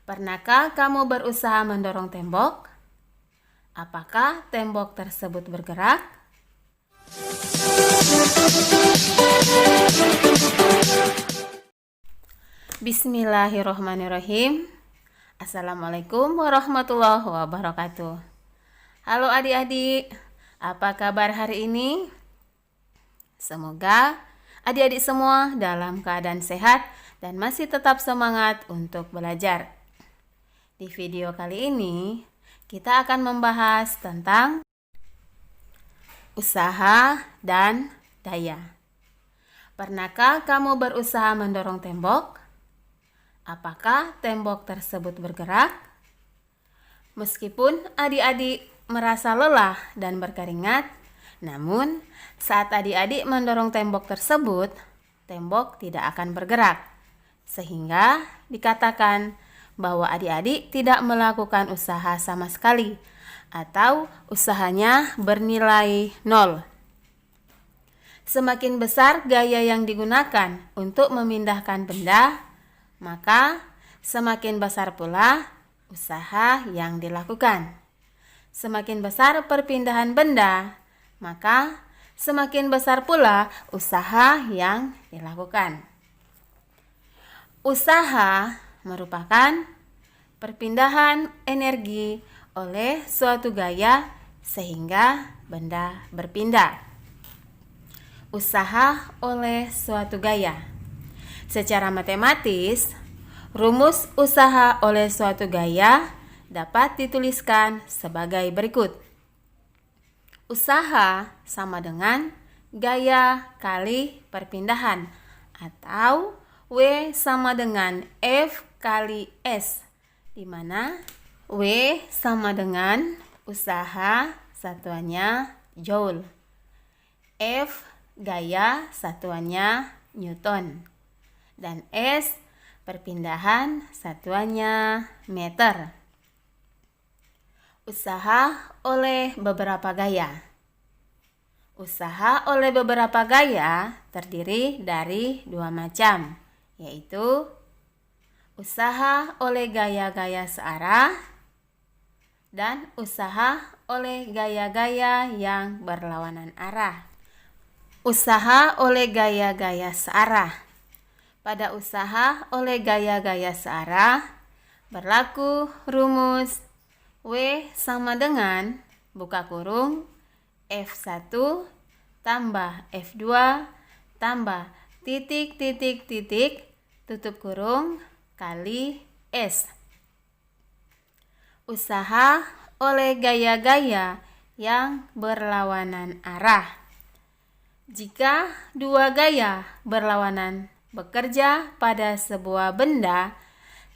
Pernahkah kamu berusaha mendorong tembok? Apakah tembok tersebut bergerak? Bismillahirrohmanirrohim. Assalamualaikum warahmatullahi wabarakatuh. Halo adik-adik, apa kabar hari ini? Semoga adik-adik semua dalam keadaan sehat dan masih tetap semangat untuk belajar. Di video kali ini, kita akan membahas tentang usaha dan daya. Pernahkah kamu berusaha mendorong tembok? Apakah tembok tersebut bergerak? Meskipun adik-adik merasa lelah dan berkeringat, namun saat adik-adik mendorong tembok tersebut, tembok tidak akan bergerak. Sehingga dikatakan bahwa adik-adik tidak melakukan usaha sama sekali atau usahanya bernilai 0. Semakin besar gaya yang digunakan untuk memindahkan benda, maka semakin besar pula usaha yang dilakukan. Semakin besar perpindahan benda, maka semakin besar pula usaha yang dilakukan. Usaha merupakan perpindahan energi oleh suatu gaya sehingga benda berpindah. Usaha oleh suatu gaya. Secara matematis, rumus usaha oleh suatu gaya dapat dituliskan sebagai berikut. Usaha sama dengan gaya kali perpindahan atau W sama dengan F kali S, di mana W sama dengan usaha satuannya Joule, F gaya satuannya Newton, dan S perpindahan satuannya meter. Usaha oleh beberapa gaya. Usaha oleh beberapa gaya terdiri dari dua macam, yaitu usaha oleh gaya-gaya searah dan usaha oleh gaya-gaya yang berlawanan arah. Usaha oleh gaya-gaya searah. Pada usaha oleh gaya-gaya searah berlaku rumus W sama dengan buka kurung F1 tambah F2 tambah titik tutup kurung kali S. Usaha oleh gaya-gaya yang berlawanan arah. Jika dua gaya berlawanan bekerja pada sebuah benda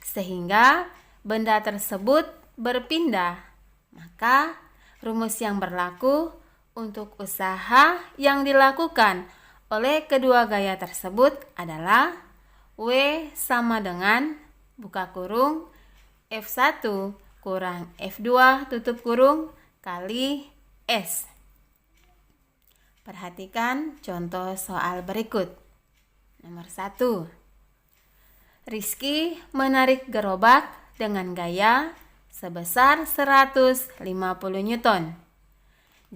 sehingga benda tersebut berpindah, maka rumus yang berlaku untuk usaha yang dilakukan oleh kedua gaya tersebut adalah W sama dengan buka kurung F1 kurang F2 tutup kurung kali S. Perhatikan contoh soal berikut. Nomor 1. Rizky menarik gerobak dengan gaya sebesar 150 Newton.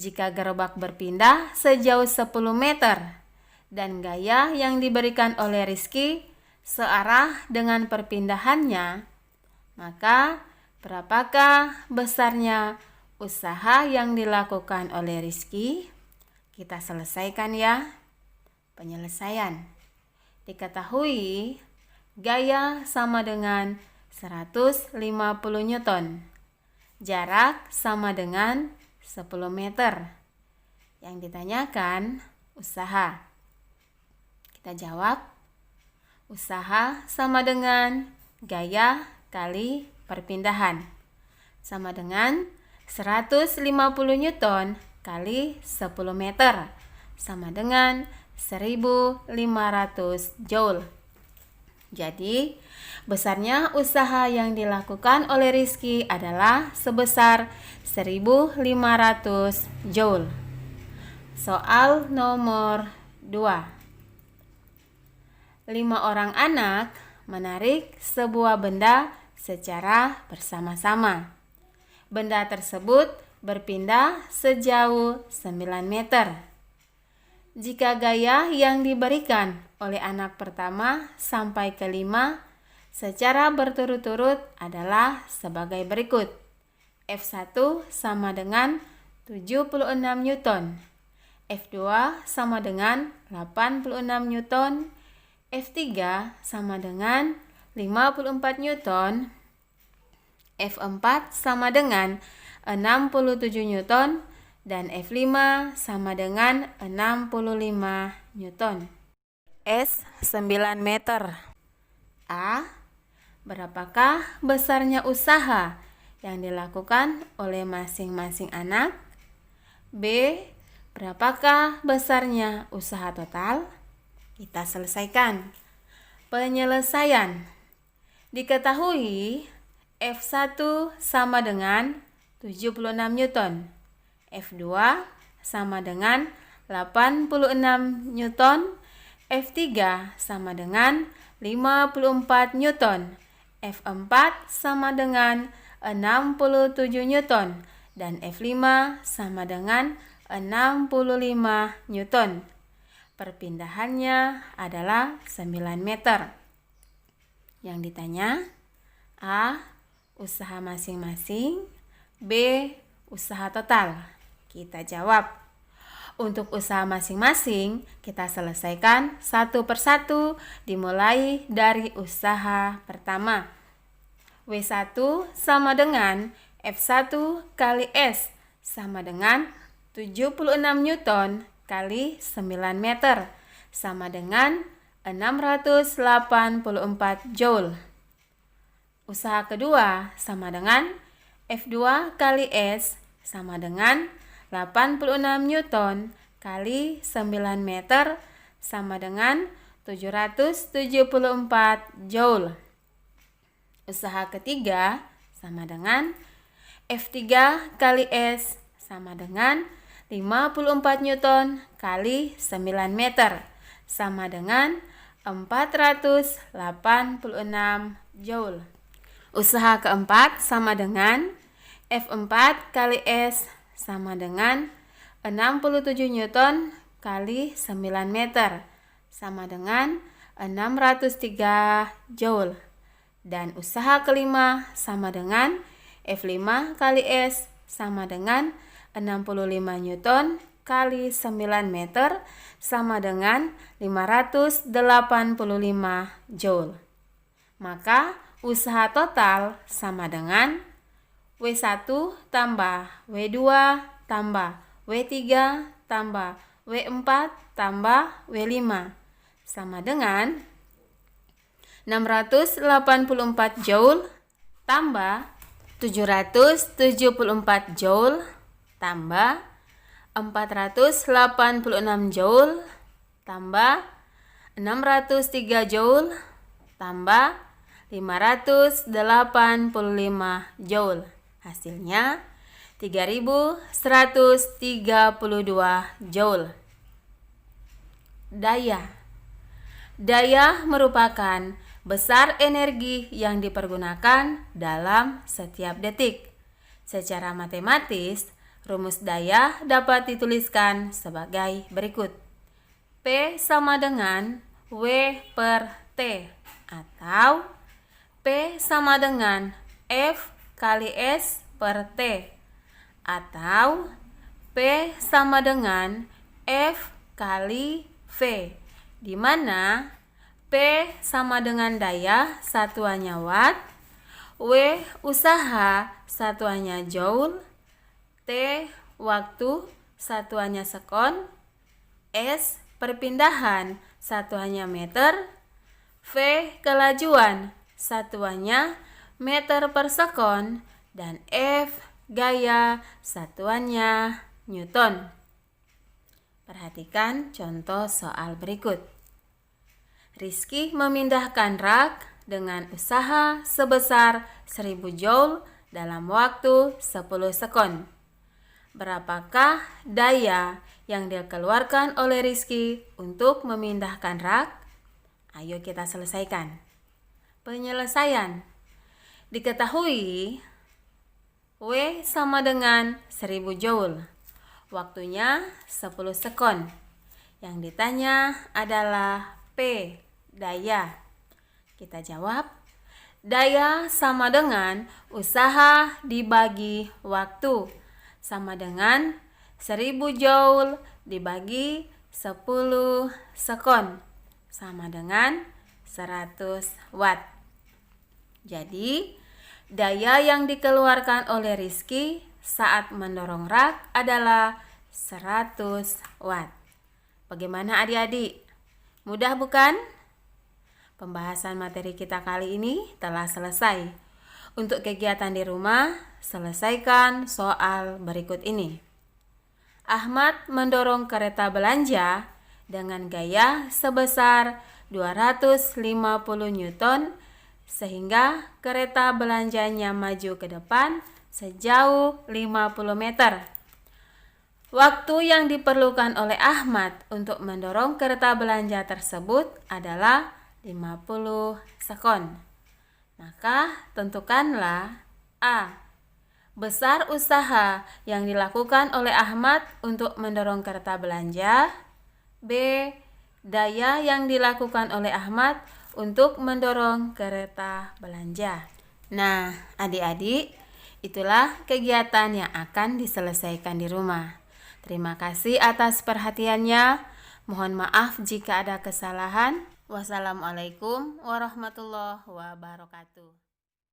Jika gerobak berpindah sejauh 10 meter dan gaya yang diberikan oleh Rizky searah dengan perpindahannya, maka berapakah besarnya usaha yang dilakukan oleh Rizky? Kita selesaikan ya. Penyelesaian. Diketahui gaya sama dengan 150 Newton. Jarak sama dengan 10 meter. Yang ditanyakan usaha. Kita jawab, usaha sama dengan gaya kali perpindahan. Sama dengan 150 Newton kali 10 meter. Sama dengan 1500 Joule. Jadi, besarnya usaha yang dilakukan oleh Rizky adalah sebesar 1500 Joule. Soal nomor 2. 5 orang anak menarik sebuah benda secara bersama-sama. Benda tersebut berpindah sejauh 9 meter. Jika gaya yang diberikan oleh anak pertama sampai kelima secara berturut-turut adalah sebagai berikut. F1 sama dengan 76 Newton. F2 sama dengan 86 Newton. F3 sama dengan 54 Newton. F4 sama dengan 67 Newton. Dan F5 sama dengan 65 Newton. S 9 meter. A. Berapakah besarnya usaha yang dilakukan oleh masing-masing anak? B. Berapakah besarnya usaha total? Kita selesaikan. Penyelesaian. Diketahui F1 sama dengan 76 Newton. F2 sama dengan 86 Newton. F3 sama dengan 54 Newton. F4 sama dengan 67 Newton. Dan F5 sama dengan 65 Newton. Perpindahannya adalah 9 meter. Yang ditanya, A. Usaha masing-masing. B. Usaha total. Kita jawab. Untuk usaha masing-masing, kita selesaikan satu persatu dimulai dari usaha pertama. W1 sama dengan F1 kali S sama dengan 76 Newton kali 9 meter sama dengan 684 Joule. Usaha kedua sama dengan F2 kali S sama dengan 86 Newton kali 9 meter sama dengan 774 Joule. Usaha ketiga sama dengan F3 kali S sama dengan 54 Newton kali 9 meter sama dengan 486 Joule. Usaha keempat sama dengan F4 kali S sama dengan 67 Newton kali 9 meter sama dengan 603 Joule. Dan usaha kelima sama dengan F5 kali S sama dengan 65 Newton kali 9 meter sama dengan 585 Joule. Maka usaha total sama dengan W1 tambah W2 tambah W3 tambah W4 tambah W5 sama dengan 684 Joule tambah 774 Joule tambah 486 Joule tambah 603 Joule tambah 585 Joule. Hasilnya 3132 Joule. Daya merupakan besar energi yang dipergunakan dalam setiap detik. Secara matematis, rumus daya dapat dituliskan sebagai berikut. P sama dengan W per T atau P sama dengan F kali S per T atau P sama dengan F kali V, di mana P sama dengan daya satuannya watt, W usaha satuannya joule, T waktu satuannya sekon, S perpindahan satuannya meter, V kelajuan satuannya meter per sekon, dan F gaya satuannya Newton. Perhatikan contoh soal berikut. Rizky memindahkan rak dengan usaha sebesar 1000 Joule dalam waktu 10 sekon. Berapakah daya yang dikeluarkan oleh Rizky untuk memindahkan rak? Ayo kita selesaikan. Penyelesaian. Diketahui W sama dengan 1000 joule. Waktunya 10 sekon. Yang ditanya adalah P, daya. Kita jawab, daya sama dengan usaha dibagi waktu, sama dengan 1000 joule dibagi 10 sekon, sama dengan 100 watt. Jadi, daya yang dikeluarkan oleh Rizky saat mendorong rak adalah 100 watt. Bagaimana adik-adik? Mudah bukan? Pembahasan materi kita kali ini telah selesai. Untuk kegiatan di rumah, selesaikan soal berikut ini. Ahmad mendorong kereta belanja dengan gaya sebesar 250 Newton sehingga kereta belanjanya maju ke depan sejauh 50 meter. Waktu yang diperlukan oleh Ahmad untuk mendorong kereta belanja tersebut adalah 50 sekon. Maka tentukanlah A. Besar usaha yang dilakukan oleh Ahmad untuk mendorong kereta belanja. B. Daya yang dilakukan oleh Ahmad untuk mendorong kereta belanja. Nah, adik-adik, itulah kegiatan yang akan diselesaikan di rumah. Terima kasih atas perhatiannya. Mohon maaf jika ada kesalahan. Wassalamualaikum warahmatullahi wabarakatuh.